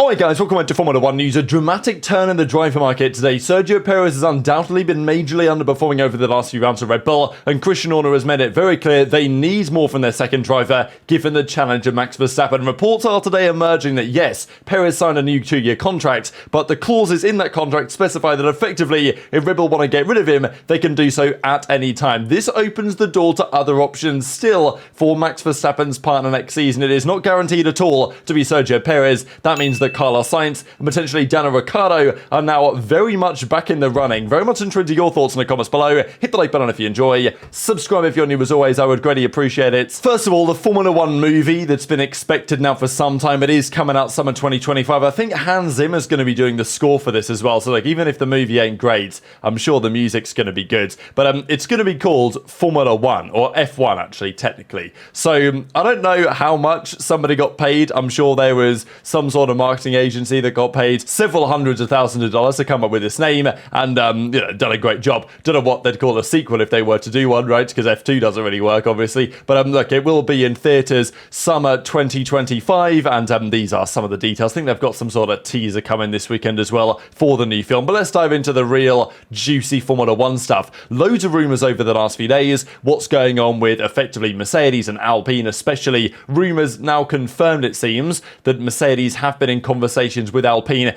Alright guys, welcome back to Formula 1 news. A dramatic turn in the driver market today. Sergio Perez has undoubtedly been majorly underperforming over the last few rounds of Red Bull, and Christian Horner has made it very clear they need more from their second driver, given the challenge of Max Verstappen. Reports are today emerging that yes, Perez signed a new 2-year contract, but the clauses in that contract specify that effectively, if Red Bull want to get rid of him, they can do so at any time. This opens the door to other options still for Max Verstappen's partner next season. It is not guaranteed at all to be Sergio Perez. That means that Carlos Sainz and potentially Daniel Ricciardo are now very much back in the running. Very much intrigued to your thoughts in the comments below. Hit the like button if you enjoy. Subscribe if you're new as always. I would greatly appreciate it. First of all, the Formula 1 movie that's been expected now for some time. It is coming out summer 2025. I think Hans Zimmer's going to be doing the score for this as well. So like, even if the movie ain't great, I'm sure the music's going to be good. But it's going to be called Formula 1, or F1 actually, technically. So I don't know how much somebody got paid. I'm sure there was some sort of marketing agency that got paid several hundreds of thousands of dollars to come up with this name, and done a great job. Don't know what they'd call a sequel if they were to do one, right? Because F2 doesn't really work, obviously. But look, it will be in theatres summer 2025, and these are some of the details. I think they've got some sort of teaser coming this weekend as well for the new film. But let's dive into the real juicy Formula 1 stuff. Loads of rumours over the last few days. What's going on with effectively Mercedes and Alpine, especially. Rumours now confirmed, it seems, that Mercedes have been in conversations with Alpine,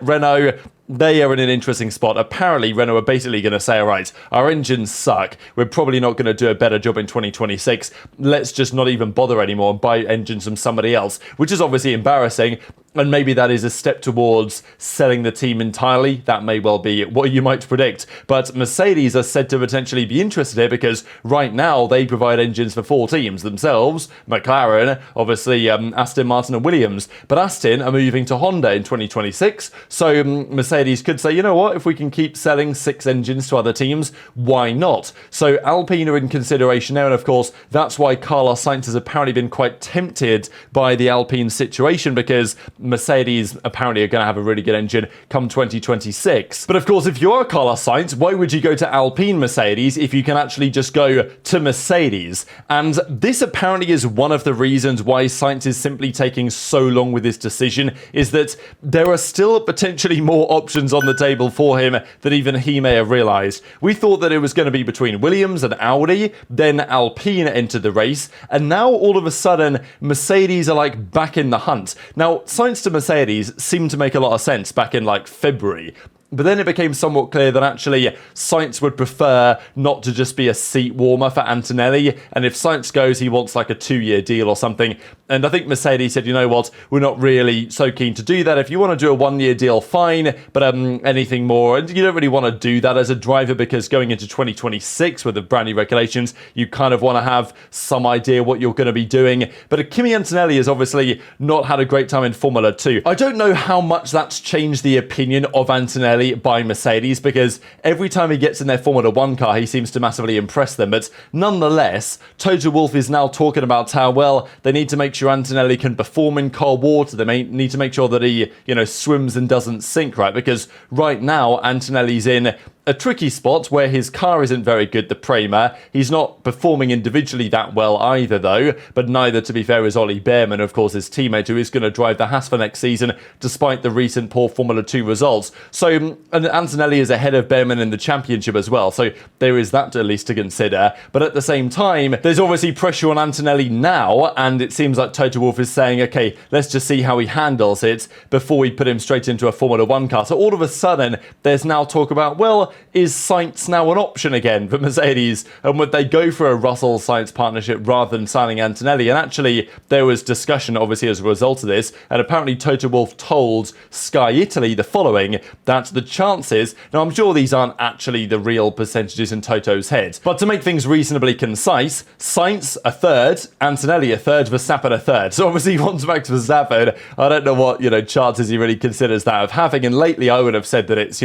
Renault. They are in an interesting spot. Apparently, Renault are basically going to say, all right, our engines suck. We're probably not going to do a better job in 2026. Let's just not even bother anymore and buy engines from somebody else, which is obviously embarrassing. And maybe that is a step towards selling the team entirely. That may well be what you might predict. But Mercedes are said to potentially be interested here because right now they provide engines for 4 teams themselves. McLaren, obviously Aston Martin and Williams. But Aston are moving to Honda in 2026. So Mercedes could say, you know what, if we can keep selling 6 engines to other teams, why not? So Alpine are in consideration now. And of course, that's why Carlos Sainz has apparently been quite tempted by the Alpine situation, because Mercedes apparently are going to have a really good engine come 2026. But of course, if you are Carlos Sainz, why would you go to Alpine Mercedes if you can actually just go to Mercedes? And this apparently is one of the reasons why Sainz is simply taking so long with this decision, is that there are still potentially more options on the table for him than even he may have realized. We thought that it was going to be between Williams and Audi, then Alpine entered the race, and now all of a sudden Mercedes are like back in the hunt. Now, Sainz to Mercedes seemed to make a lot of sense back in like February. But then it became somewhat clear that actually Sainz would prefer not to just be a seat warmer for Antonelli. And if Sainz goes, he wants like a 2-year deal or something. And I think Mercedes said, you know what, we're not really so keen to do that. If you want to do a 1-year deal, fine. But anything more, and you don't really want to do that as a driver, because going into 2026 with the brand new regulations, you kind of want to have some idea what you're going to be doing. But Kimi Antonelli has obviously not had a great time in Formula 2. I don't know how much that's changed the opinion of Antonelli by Mercedes, because every time he gets in their Formula 1 car, he seems to massively impress them. But nonetheless, Toto Wolff is now talking about how, well, they need to make sure Antonelli can perform in cold water. They may need to make sure that he, swims and doesn't sink, right? Because right now, Antonelli's in a tricky spot where his car isn't very good, the Prema. He's not performing individually that well either, though, but neither, to be fair, is Ollie Bearman, of course, his teammate, who is going to drive the Haas for next season, despite the recent poor Formula 2 results. So, and Antonelli is ahead of Bearman in the championship as well, so there is that at least to consider. But at the same time, there's obviously pressure on Antonelli now, and it seems like Toto Wolff is saying, okay, let's just see how he handles it before we put him straight into a Formula 1 car. So all of a sudden, there's now talk about, well, is Sainz now an option again for Mercedes? And would they go for a Russell-Sainz partnership rather than signing Antonelli? And actually, there was discussion, obviously, as a result of this. And apparently, Toto Wolff told Sky Italy the following, that the chances... Now, I'm sure these aren't actually the real percentages in Toto's head. But to make things reasonably concise, Sainz a third, Antonelli a third, Verstappen a third. So obviously, he wants Max Verstappen. I don't know what, chances he really considers that of having. And lately, I would have said that it's,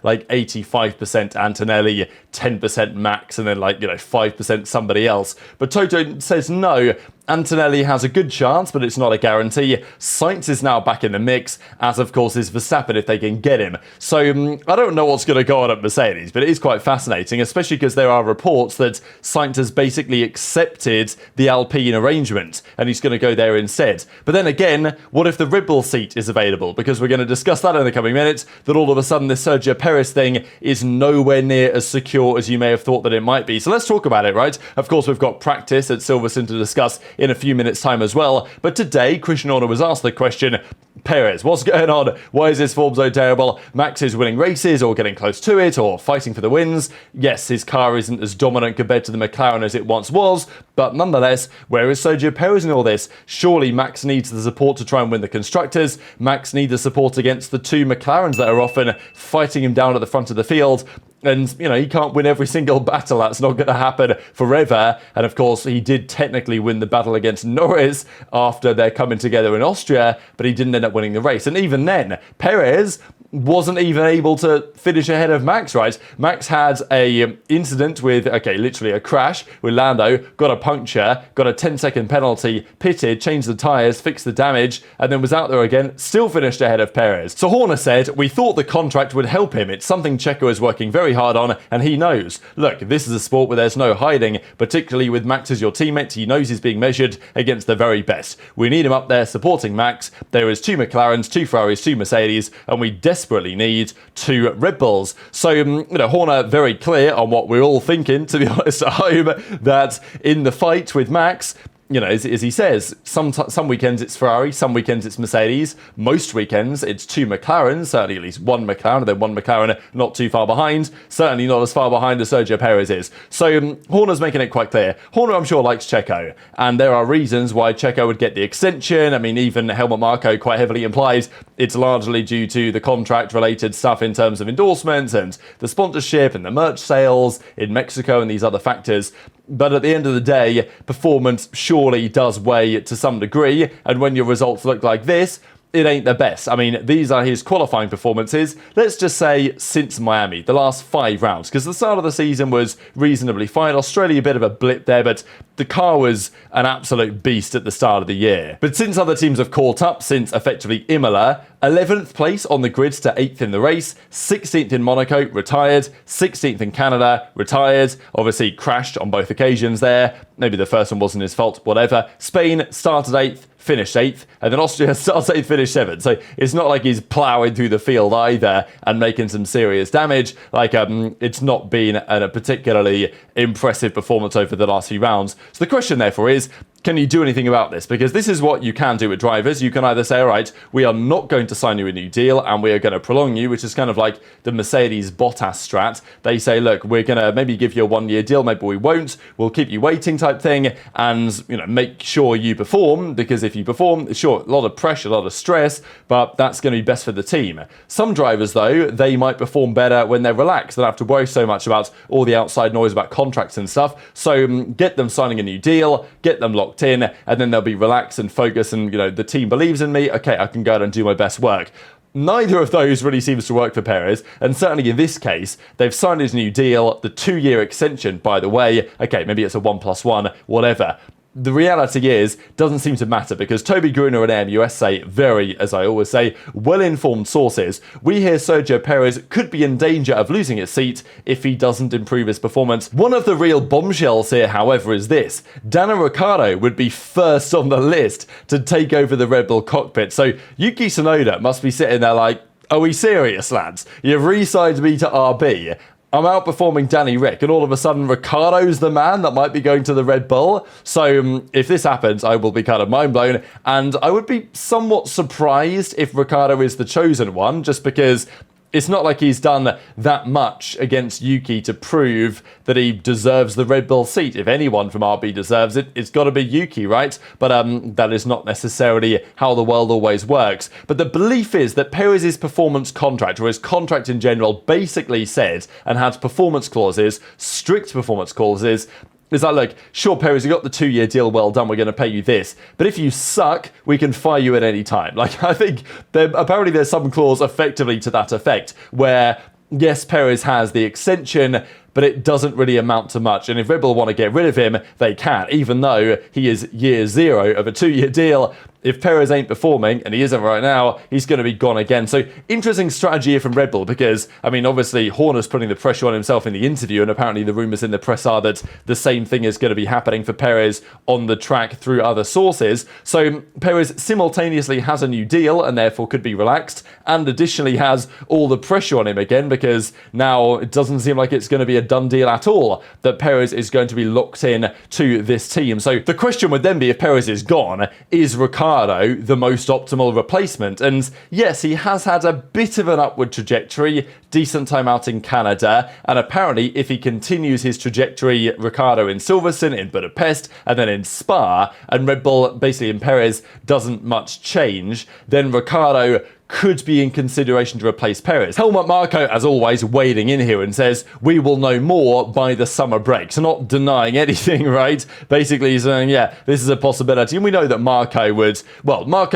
like 85% Antonelli, 10% Max, and then 5% somebody else. But Toto says no. Antonelli has a good chance, but it's not a guarantee. Sainz is now back in the mix, as of course is Verstappen if they can get him. So I don't know what's going to go on at Mercedes, but it is quite fascinating, especially because there are reports that Sainz has basically accepted the Alpine arrangement, and he's going to go there instead. But then again, what if the Red Bull seat is available? Because we're going to discuss that in the coming minutes, that all of a sudden this Sergio Perez thing is nowhere near as secure as you may have thought that it might be. So let's talk about it, right? Of course, we've got practice at Silverstone to discuss in a few minutes' time as well. But today, Christian Horner was asked the question, Perez, what's going on? Why is his form so terrible? Max is winning races or getting close to it or fighting for the wins. Yes, his car isn't as dominant compared to the McLaren as it once was, but nonetheless, where is Sergio Perez in all this? Surely Max needs the support to try and win the Constructors. Max needs the support against the two McLarens that are often fighting him down at the front of the field. And, you know, he can't win every single battle. That's not going to happen forever. And, of course, he did technically win the battle against Norris after they're coming together in Austria, but he didn't end up winning the race. And even then, Perez wasn't even able to finish ahead of Max, right? Max had a incident with, literally a crash with Lando, got a puncture, got a 10-second penalty, pitted, changed the tyres, fixed the damage, and then was out there again, still finished ahead of Perez. So Horner said, we thought the contract would help him. It's something Checo is working very hard on, and he knows. Look, this is a sport where there's no hiding, particularly with Max as your teammate. He knows he's being measured against the very best. We need him up there supporting Max. There is 2 McLarens, 2 Ferraris, 2 Mercedes, and we desperately need 2 Red Bulls. So, Horner very clear on what we're all thinking, to be honest, at home, that in the fight with Max, as he says, some weekends it's Ferrari, some weekends it's Mercedes, most weekends it's 2 McLarens, certainly at least 1 McLaren, and then 1 McLaren not too far behind, certainly not as far behind as Sergio Perez is. So Horner's making it quite clear. Horner, I'm sure, likes Checo, and there are reasons why Checo would get the extension. I mean, even Helmut Marko quite heavily implies it's largely due to the contract-related stuff in terms of endorsements and the sponsorship and the merch sales in Mexico and these other factors. But at the end of the day, performance surely does weigh to some degree, and when your results look like this, it ain't the best. I mean, these are his qualifying performances, let's just say since Miami, the last 5 rounds, because the start of the season was reasonably fine. Australia, a bit of a blip there, but the car was an absolute beast at the start of the year. But since other teams have caught up, since effectively Imola, 11th place on the grid to 8th in the race, 16th in Monaco, retired, 16th in Canada, retired, obviously crashed on both occasions there, maybe the first one wasn't his fault, whatever. Spain started 8th, finished 8th, and then Austria starts 8th, finished 7th. So it's not like he's ploughing through the field either and making some serious damage. It's not been a particularly impressive performance over the last few rounds. So the question therefore is, can you do anything about this? Because this is what you can do with drivers. You can either say, all right, we are not going to sign you a new deal and we are going to prolong you, which is kind of like the Mercedes Bottas strat. They say, look, we're going to maybe give you a 1-year deal, maybe we won't. We'll keep you waiting type thing and, make sure you perform, because if you perform, sure, a lot of pressure, a lot of stress, but that's going to be best for the team. Some drivers, though, they might perform better when they're relaxed. They don't have to worry so much about all the outside noise about contracts and stuff. So get them signing a new deal, get them locked in, and then they'll be relaxed and focused and, the team believes in me. Okay, I can go out and do my best work. Neither of those really seems to work for Perez, and certainly in this case, they've signed his new deal, the 2-year extension, by the way. Okay, maybe it's a 1+1, whatever. The reality is, doesn't seem to matter, because Toby Gruner and AMUS say, very, as I always say, well-informed sources, we hear Sergio Perez could be in danger of losing his seat if he doesn't improve his performance. One of the real bombshells here, however, is this. Daniel Ricciardo would be first on the list to take over the Red Bull cockpit. So Yuki Tsunoda must be sitting there like, are we serious, lads? You've re-signed me to RB. I'm outperforming Danny Rick, and all of a sudden Ricciardo's the man that might be going to the Red Bull. So if this happens, I will be kind of mind blown, and I would be somewhat surprised if Ricciardo is the chosen one, just because it's not like he's done that much against Yuki to prove that he deserves the Red Bull seat. If anyone from RB deserves it, it's got to be Yuki, right? But that is not necessarily how the world always works. But the belief is that Perez's performance contract, or his contract in general, basically said and has performance clauses, strict performance clauses, is that, look, sure, Perez, you got the 2-year deal, well done, we're going to pay you this. But if you suck, we can fire you at any time. I think apparently there's some clause effectively to that effect, where yes, Perez has the extension, but it doesn't really amount to much. And if Red Bull want to get rid of him, they can, even though he is year zero of a 2-year deal. If Perez ain't performing, and he isn't right now, he's going to be gone again. So interesting strategy here from Red Bull because, I mean, obviously Horner's putting the pressure on himself in the interview, and apparently the rumours in the press are that the same thing is going to be happening for Perez on the track through other sources. So Perez simultaneously has a new deal and therefore could be relaxed, and additionally has all the pressure on him again because now it doesn't seem like it's going to be a done deal at all that Perez is going to be locked in to this team. So the question would then be, if Perez is gone, is Ricciardo the most optimal replacement? And yes, he has had a bit of an upward trajectory, decent time out in Canada, and apparently if he continues his trajectory, Ricciardo in Silverstone, in Budapest, and then in Spa, and Red Bull basically in Perez doesn't much change, then Ricciardo could be in consideration to replace Perez. Helmut Marko, as always, wading in here and says, we will know more by the summer break. So not denying anything, right? Basically saying, yeah, this is a possibility. And we know that Marko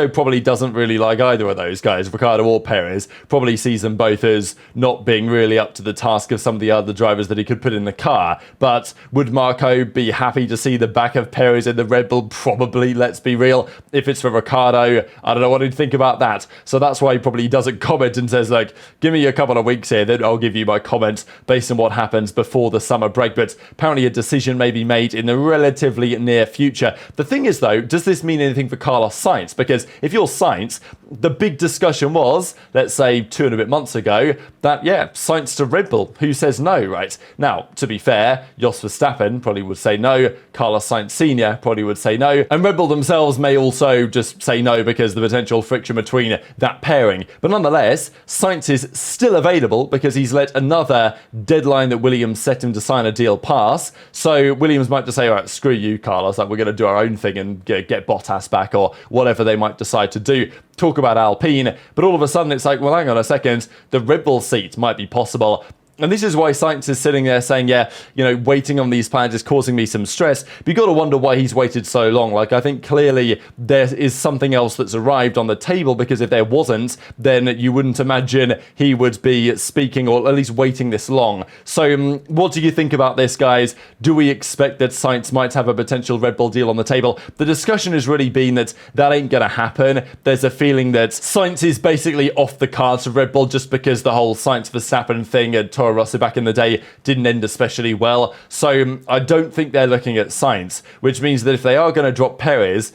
probably doesn't really like either of those guys, Ricciardo or Perez. Probably sees them both as not being really up to the task of some of the other drivers that he could put in the car. But would Marko be happy to see the back of Perez in the Red Bull? Probably, let's be real. If it's for Ricciardo, I don't know what he'd think about that. So that's why he probably doesn't comment and says, like, give me a couple of weeks here, then I'll give you my comments based on what happens before the summer break. But apparently a decision may be made in the relatively near future. The thing is, though, does this mean anything for Carlos Sainz? Because if you're Sainz, the big discussion was, let's say 2 and a bit months ago, that, yeah, Sainz to Red Bull. Who says no, right? Now, to be fair, Jos Verstappen probably would say no, Carlos Sainz Sr. probably would say no, and Red Bull themselves may also just say no because the potential friction between that pairing. But nonetheless, Sainz is still available because he's let another deadline that Williams set him to sign a deal pass. So Williams might just say, all right, screw you, Carlos, like, we're going to do our own thing and get Bottas back, or whatever they might decide to do. Talk about Alpine, but all of a sudden it's like, well, hang on a second, the Red Bull seat might be possible. And this is why Sainz is sitting there saying, yeah, waiting on these plans is causing me some stress. But you got to wonder why he's waited so long. Like, I think clearly there is something else that's arrived on the table, because if there wasn't, then you wouldn't imagine he would be speaking or at least waiting this long. So what do you think about this, guys? Do we expect that Sainz might have a potential Red Bull deal on the table? The discussion has really been that ain't going to happen. There's a feeling that Sainz is basically off the cards for Red Bull just because the whole Sainz Verstappen thing and Toro Rosso back in the day didn't end especially well. So I don't think they're looking at Sainz, which means that if they are going to drop Perez,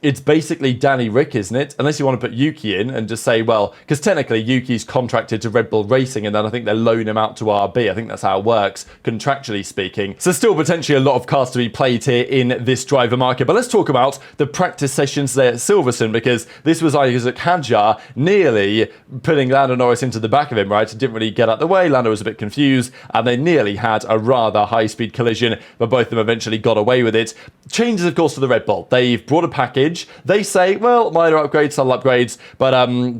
it's basically Danny Rick, isn't it? Unless you want to put Yuki in and just say, well, because technically Yuki's contracted to Red Bull Racing and then I think they loan him out to RB. I think that's how it works, contractually speaking. So still potentially a lot of cards to be played here in this driver market. But let's talk about the practice sessions there at Silverstone, because this was Isaac Hadjar nearly putting Lando Norris into the back of him, right? It didn't really get out the way. Lando was a bit confused and they nearly had a rather high-speed collision, but both of them eventually got away with it. Changes, of course, to the Red Bull. They've brought a package. They say, well, minor upgrades, subtle upgrades, but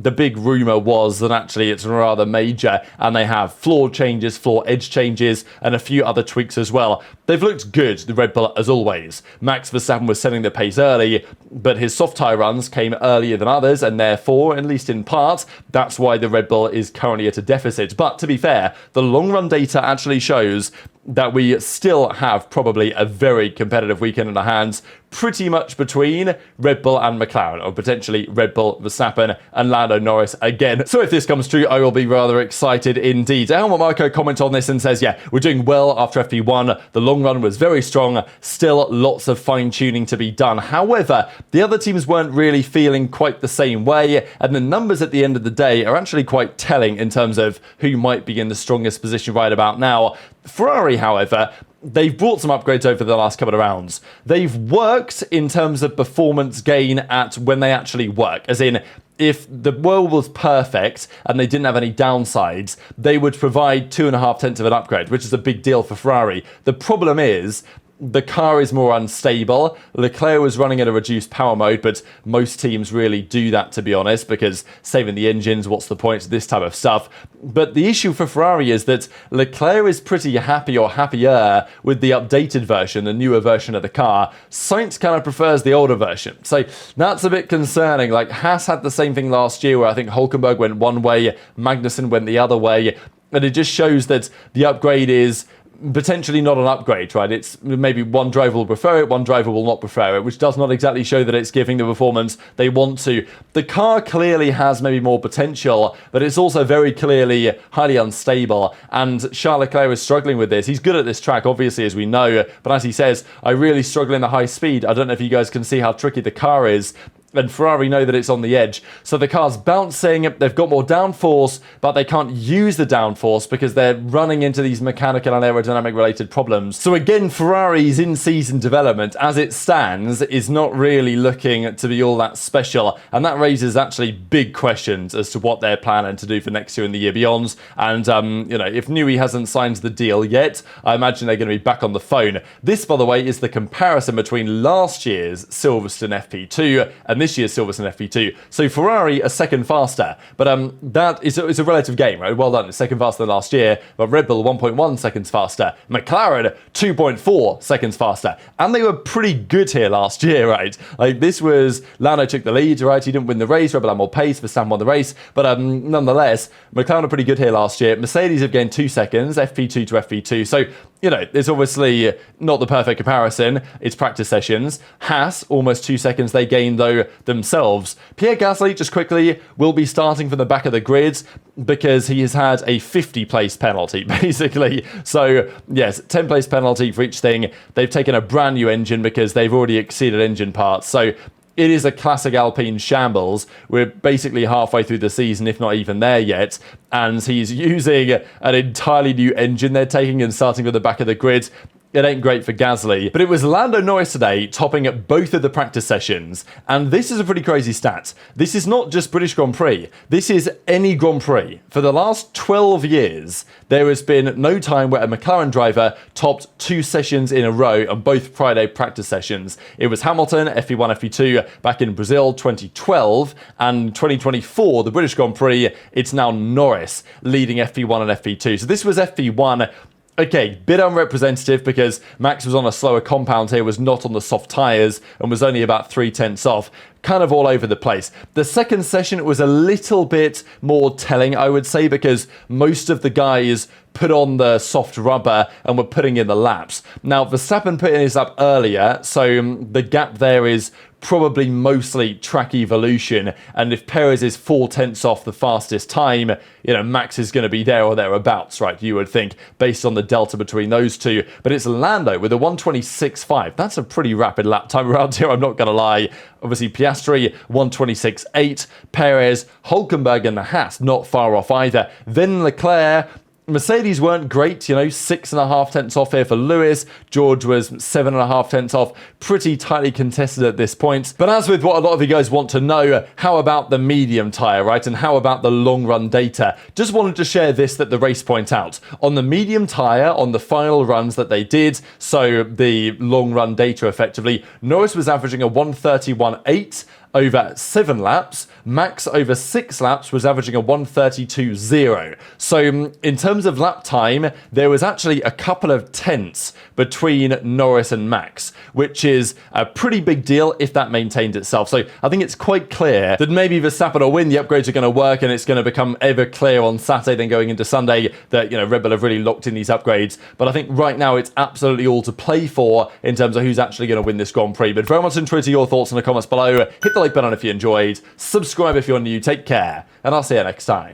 the big rumour was that actually it's rather major, and they have floor changes, floor edge changes, and a few other tweaks as well. They've looked good, the Red Bull, as always. Max Verstappen was setting the pace early, but his soft tyre runs came earlier than others, and therefore, at least in part, that's why the Red Bull is currently at a deficit. But to be fair, the long-run data actually shows that we still have probably a very competitive weekend in our hands, pretty much between Red Bull and McLaren, or potentially Red Bull, Verstappen, and Lando Norris again. So if this comes true, I will be rather excited indeed. Helmut Marko comments on this and says, yeah, we're doing well after FP1. The long run was very strong. Still lots of fine-tuning to be done. However, the other teams weren't really feeling quite the same way, and the numbers at the end of the day are actually quite telling in terms of who might be in the strongest position right about now. Ferrari, however, they've brought some upgrades over the last couple of rounds. They've worked in terms of performance gain at when they actually work. As in, if the world was perfect and they didn't have any downsides, they would provide 2.5 tenths of an upgrade, which is a big deal for Ferrari. The problem is, the car is more unstable. Leclerc was running at a reduced power mode, but most teams really do that, to be honest, because saving the engines, what's the point? This type of stuff. But the issue for Ferrari is that Leclerc is pretty happy or happier with the updated version, the newer version of the car. Sainz kind of prefers the older version. So that's a bit concerning. Like, Haas had the same thing last year where I think Hülkenberg went one way, Magnussen went the other way. And it just shows that the upgrade is potentially not an upgrade, right? It's maybe one driver will prefer it, one driver will not prefer it, which does not exactly show that it's giving the performance they want to. The car clearly has maybe more potential, but it's also very clearly highly unstable, and Charles Leclerc is struggling with this. He's good at this track, obviously, as we know, but as he says, I really struggle in the high speed. I don't know if you guys can see how tricky the car is. And Ferrari know that it's on the edge. So the car's bouncing, they've got more downforce, but they can't use the downforce because they're running into these mechanical and aerodynamic related problems. So again, Ferrari's in-season development, as it stands, is not really looking to be all that special. And that raises actually big questions as to what they're planning to do for next year and the year beyond. And, if Newey hasn't signed the deal yet, I imagine they're going to be back on the phone. This, by the way, is the comparison between last year's Silverstone FP2 and this year's Silverstone FP2. So Ferrari a second faster, but that is a relative game, right? Well done, it's second faster than last year, but Red Bull 1.1 seconds faster, McLaren 2.4 seconds faster, and they were pretty good here last year, right? Like this was, Lando took the lead, right? He didn't win the race, Red Bull had more pace, Verstappen won the race, but nonetheless, McLaren are pretty good here last year. Mercedes have gained 2 seconds, FP2 to FP2, so it's obviously not the perfect comparison. It's practice sessions. Haas, almost 2 seconds they gained, though, themselves. Pierre Gasly, just quickly, will be starting from the back of the grid because he has had a 50-place penalty, basically. So, yes, 10-place penalty for each thing. They've taken a brand new engine because they've already exceeded engine parts. So, it is a classic Alpine shambles. We're basically halfway through the season, if not even there yet. And he's using an entirely new engine they're taking and starting at the back of the grid. It ain't great for Gasly. But it was Lando Norris today topping at both of the practice sessions. And this is a pretty crazy stat. This is not just British Grand Prix. This is any Grand Prix. For the last 12 years, there has been no time where a McLaren driver topped 2 sessions in a row on both Friday practice sessions. It was Hamilton, FP1, FP2, back in Brazil 2012. And 2024, the British Grand Prix, it's now Norris leading FP1 and FP2. So this was FP1. Okay, bit unrepresentative because Max was on a slower compound here, was not on the soft tyres, and was only about 0.3 off. Kind of all over the place. The second session was a little bit more telling, I would say, because most of the guys put on the soft rubber and were putting in the laps. Now, Verstappen put in his lap earlier, so the gap there is probably mostly track evolution, and if Perez is 0.4 off the fastest time, Max is going to be there or thereabouts, right, you would think, based on the delta between those two. But it's Lando with a 1:26.5. That's a pretty rapid lap time around here, I'm not going to lie. Obviously, Piastri, 1:26.8. Perez, Hülkenberg and the Haas, not far off either. Then Leclerc. Mercedes weren't great, 6.5 off here for Lewis. George was 7.5 off. Pretty tightly contested at this point. But as with what a lot of you guys want to know, how about the medium tyre, right? And how about the long run data? Just wanted to share this that the race point out. On the medium tyre, on the final runs that they did, so the long run data effectively, Norris was averaging a 1:31.8 over 7 laps. Max over 6 laps was averaging a 1:32.0. So in terms of lap time, there was actually a couple of tenths between Norris and Max, which is a pretty big deal if that maintained itself. So I think it's quite clear that maybe Verstappen will win, the upgrades are going to work, and it's going to become ever clear on Saturday then going into Sunday that, Red Bull have really locked in these upgrades. But I think right now it's absolutely all to play for in terms of who's actually going to win this Grand Prix. But very much intrigued to your thoughts in the comments below. Hit the like button if you enjoyed, subscribe if you're new, take care, and I'll see you next time.